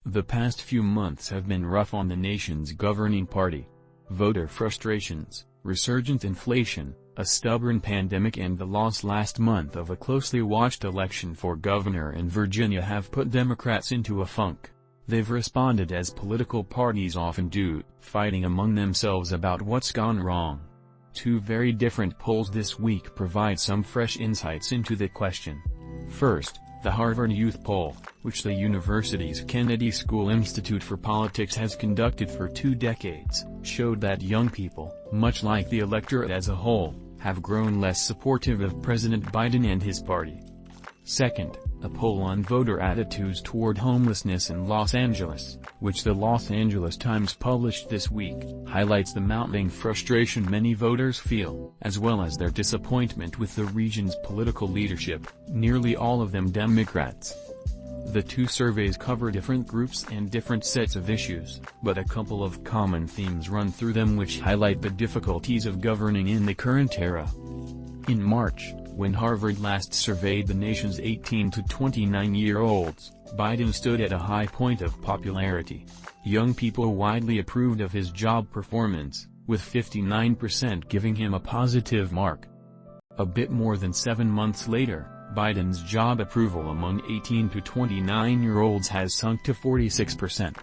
The past few months have been rough on the nation's governing party. Voter frustrations, resurgent inflation, a stubborn pandemic and the loss last month of a closely watched election for governor in Virginia have put Democrats into a funk. They've responded as political parties often do, fighting among themselves about what's gone wrong. Two very different polls this week provide some fresh insights into the question. First, the Harvard Youth Poll, which the university's Kennedy School Institute for Politics has conducted for 2 decades, showed that young people, much like the electorate as a whole, have grown less supportive of President Biden and his party. Second, a poll on voter attitudes toward homelessness in Los Angeles, which the Los Angeles Times published this week, highlights the mounting frustration many voters feel, as well as their disappointment with the region's political leadership, nearly all of them Democrats. The two surveys cover different groups and different sets of issues, but a couple of common themes run through them which highlight the difficulties of governing in the current era. In March, when Harvard last surveyed the nation's 18 to 29-year-olds, Biden stood at a high point of popularity. Young people widely approved of his job performance, with 59% giving him a positive mark. A bit more than 7 months later, Biden's job approval among 18 to 29-year-olds has sunk to 46%.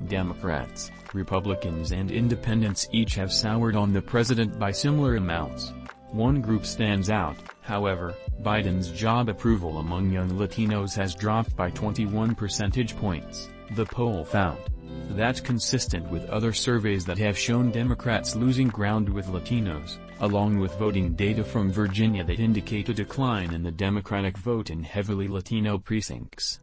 Democrats, Republicans and independents each have soured on the president by similar amounts. One group stands out, however. Biden's job approval among young Latinos has dropped by 21 percentage points, the poll found. That's consistent with other surveys that have shown Democrats losing ground with Latinos, along with voting data from Virginia that indicate a decline in the Democratic vote in heavily Latino precincts.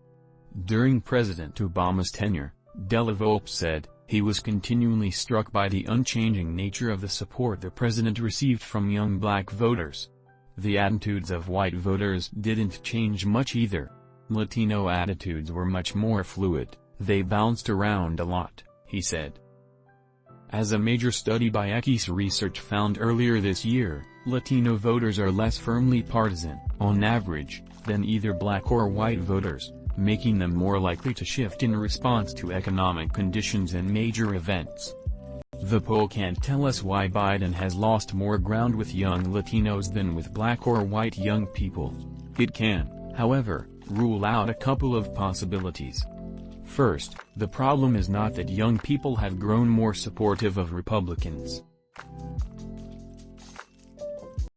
During President Obama's tenure, Della Volpe said, he was continually struck by the unchanging nature of the support the president received from young black voters. The attitudes of white voters didn't change much either. Latino attitudes were much more fluid, they bounced around a lot, he said. As a major study by Equis Research found earlier this year, Latino voters are less firmly partisan, on average, than either black or white voters, making them more likely to shift in response to economic conditions and major events. The poll can't tell us why Biden has lost more ground with young Latinos than with black or white young people. It can, however, rule out a couple of possibilities. First, the problem is not that young people have grown more supportive of Republicans.